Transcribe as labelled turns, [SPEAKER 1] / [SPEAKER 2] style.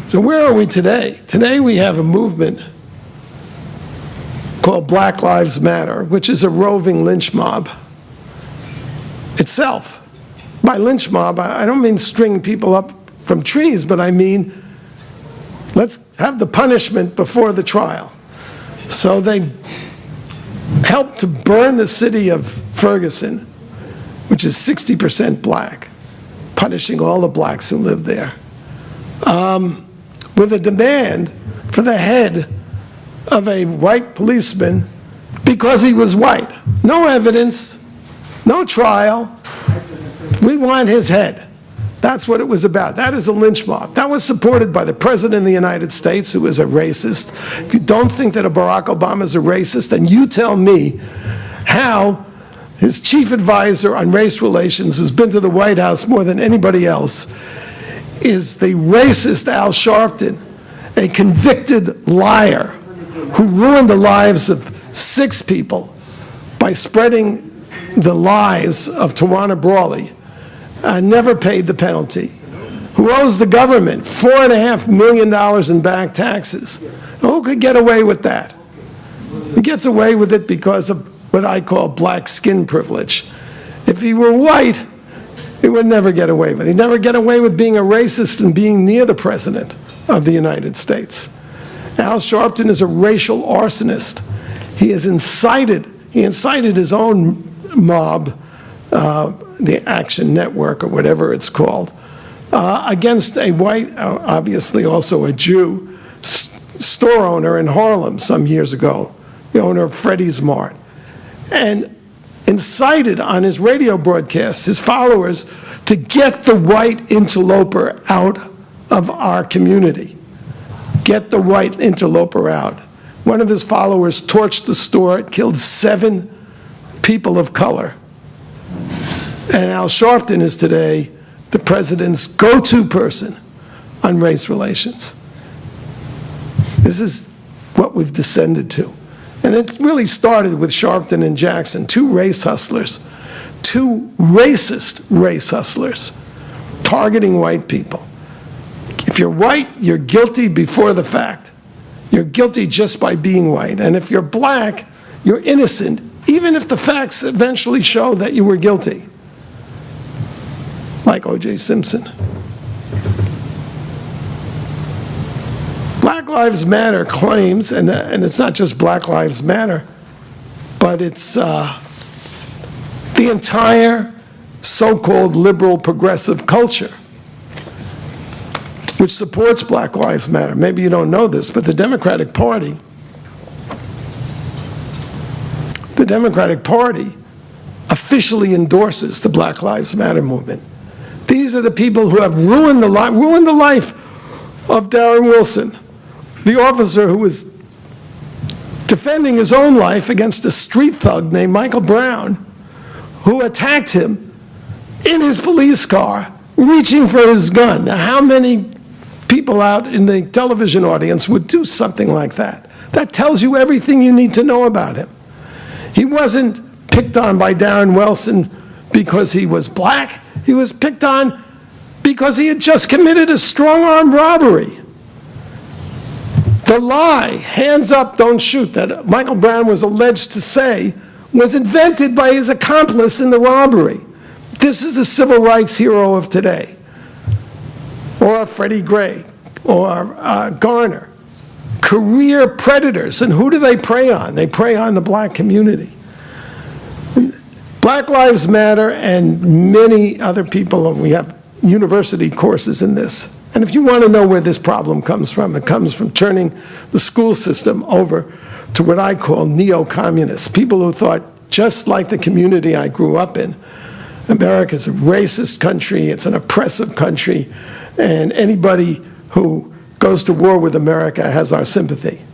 [SPEAKER 1] So where are we today? Today we have a movement called Black Lives Matter, which is a roving lynch mob itself. By lynch mob, I don't mean string people up from trees, but I mean let's have the punishment before the trial. So they helped to burn the city of Ferguson, which is 60% black, punishing all the blacks who live there, with a demand for the head of a white policeman because he was white. No evidence, no trial. We want his head. That's what it was about. That is a lynch mob. That was supported by the President of the United States, who is a racist. If you don't think that a Barack Obama is a racist, then you tell me how his chief advisor on race relations, who's been to the White House more than anybody else, is the racist Al Sharpton, a convicted liar who ruined the lives of 6 people by spreading the lies of Tawana Brawley, never paid the penalty, who owes the government $4.5 million in back taxes. Who could get away with that? He gets away with it because of what I call black skin privilege. If he were white, he would never get away with it. He'd never get away with being a racist and being near the President of the United States. Al Sharpton is a racial arsonist. He incited his own mob, the Action Network or whatever it's called, against a white, obviously also a Jew, store owner in Harlem some years ago, the owner of Freddy's Mart, and incited on his radio broadcasts his followers to get the white interloper out of our community. Get the white interloper out. One of his followers torched the store, killed 7 people of color. And Al Sharpton is today the president's go-to person on race relations. This is what we've descended to. And it really started with Sharpton and Jackson, 2 race hustlers, 2 racist race hustlers, targeting white people. If you're white, you're guilty before the fact. You're guilty just by being white. And if you're black, you're innocent, even if the facts eventually show that you were guilty. Like O.J. Simpson. Black Lives Matter claims, and it's not just Black Lives Matter, but it's the entire so-called liberal progressive culture, which supports Black Lives Matter. Maybe you don't know this, but the Democratic Party officially endorses the Black Lives Matter movement. These are the people who have ruined the life of Darren Wilson, the officer who was defending his own life against a street thug named Michael Brown, who attacked him in his police car, reaching for his gun. Now, how many people out in the television audience would do something like that? That tells you everything you need to know about him. He wasn't picked on by Darren Wilson because he was black. He was picked on because he had just committed a strong-arm robbery. The lie, hands up, don't shoot, that Michael Brown was alleged to say was invented by his accomplice in the robbery. This is the civil rights hero of today. Or Freddie Gray, or Garner. Career predators. And who do they prey on? They prey on the black community. Black Lives Matter and many other people, we have university courses in this. And if you want to know where this problem comes from, it comes from turning the school system over to what I call neo-communists, people who thought, just like the community I grew up in, America's a racist country, it's an oppressive country, and anybody who goes to war with America has our sympathy.